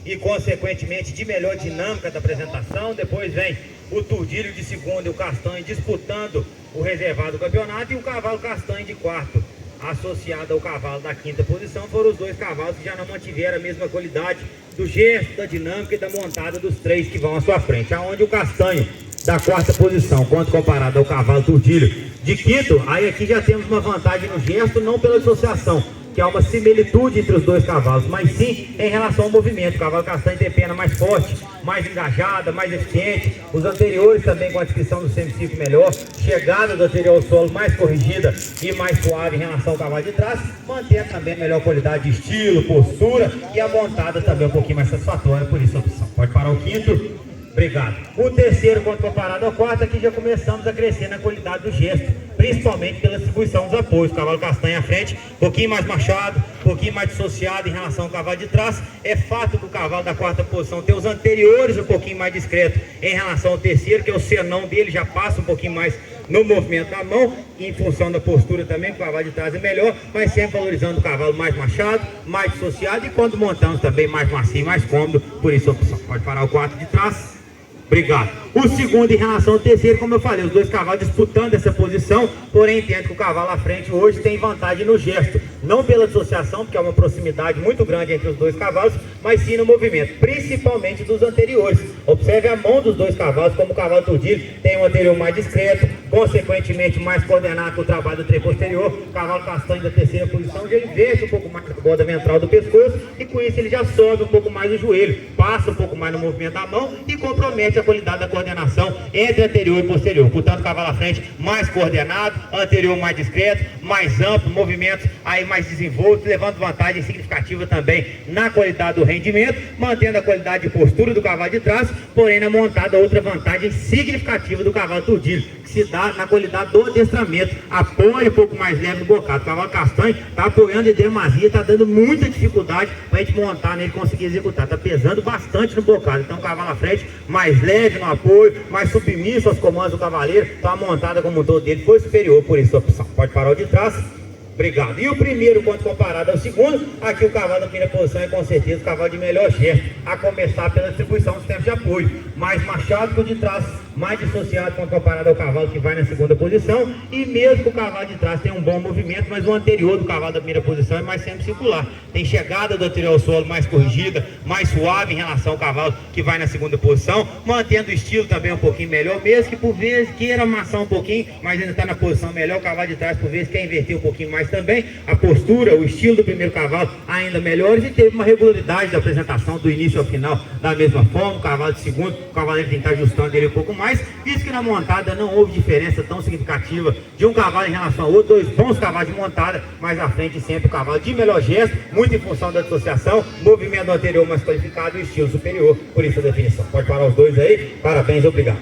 e consequentemente de melhor dinâmica da apresentação. Depois vem o Turdilho de segundo e o Castanho disputando o reservado do campeonato, e o cavalo Castanho de quarto, associado ao cavalo da quinta posição. Foram os dois cavalos que já não mantiveram a mesma qualidade do gesto, da dinâmica e da montada dos três que vão à sua frente. Aonde o Castanho da quarta posição, quanto comparado ao cavalo Turdilho de quinto, aí aqui já temos uma vantagem no gesto, não pela associação, que há uma similitude entre os dois cavalos, mas sim em relação ao movimento. O cavalo Castanho tem perna mais forte, mais engajada, mais eficiente. Os anteriores também com a descrição do semiciclo melhor, chegada do anterior ao solo mais corrigida e mais suave em relação ao cavalo de trás, mantendo também a melhor qualidade de estilo, postura, e a montada também um pouquinho mais satisfatória, por isso a opção. Pode parar o quinto. Obrigado. O terceiro, quando comparado ao quarto, aqui já começamos a crescer na qualidade do gesto, principalmente pela distribuição dos apoios. O cavalo Castanho à frente, um pouquinho mais machado, um pouquinho mais dissociado em relação ao cavalo de trás. É fato que o cavalo da quarta posição tem os anteriores um pouquinho mais discreto em relação ao terceiro, que é o senão dele, já passa um pouquinho mais no movimento da mão, em função da postura também, o cavalo de trás é melhor, mas sempre valorizando o cavalo mais machado, mais dissociado, e quando montamos também mais macio, mais cômodo, por isso a opção. Pode parar o quarto de trás. Obrigado. O segundo em relação ao terceiro, como eu falei, os dois cavalos disputando essa posição, porém entendo que o cavalo à frente hoje tem vantagem no gesto, não pela dissociação, porque há uma proximidade muito grande entre os dois cavalos, mas sim no movimento, principalmente dos anteriores. Observe a mão dos dois cavalos, como o cavalo Turdilho tem um anterior mais discreto, consequentemente mais coordenado com o trabalho do trem posterior. O cavalo Castanho da terceira posição já inverte um pouco mais a borda ventral do pescoço, e com isso ele já sobe um pouco mais o joelho, passa um pouco mais no movimento da mão e compromete a qualidade da coordenação entre anterior e posterior. Portanto, o cavalo à frente mais coordenado, anterior mais discreto, mais amplo, movimentos aí mais desenvoltos, levando vantagem significativa também na qualidade do rendimento, mantendo a qualidade de postura do cavalo de trás, porém na montada outra vantagem significativa do cavalo Turdilho, que se dá na qualidade do adestramento, apoio um pouco mais leve no bocado. O cavalo Castanho está apoiando em demasia, está dando muita dificuldade para a gente montar nele, conseguir executar, está pesando bastante no bocado. Então o cavalo à frente mais leve no apoio, mais submisso aos comandos do cavaleiro, então a montada como um todo dele foi superior, por isso a opção. Pode parar o de trás. Obrigado. E o primeiro, quando comparado ao segundo, aqui o cavalo da primeira posição é com certeza o cavalo de melhor gesto, a começar pela distribuição dos tempos de apoio, mais machado que o de trás, mais dissociado quando comparado ao cavalo que vai na segunda posição, e mesmo que o cavalo de trás tem um bom movimento, mas o anterior do cavalo da primeira posição é mais semicircular, tem chegada do anterior ao solo mais corrigida, mais suave em relação ao cavalo que vai na segunda posição, mantendo o estilo também um pouquinho melhor, mesmo que por vezes queira amassar um pouquinho, mas ainda está na posição melhor. O cavalo de trás por vezes quer inverter um pouquinho mais também, a postura, o estilo do primeiro cavalo ainda melhores, e teve uma regularidade da apresentação do início ao final da mesma forma. O cavalo de segundo, o cavaleiro tem que estar ajustando ele um pouco mais, visto que na montada não houve diferença tão significativa de um cavalo em relação ao outro, dois bons cavalos de montada, mas à frente sempre o cavalo de melhor gesto, muito em função da dissociação, movimento anterior mais qualificado e estilo superior, por isso a definição. Pode parar os dois aí, parabéns, obrigado.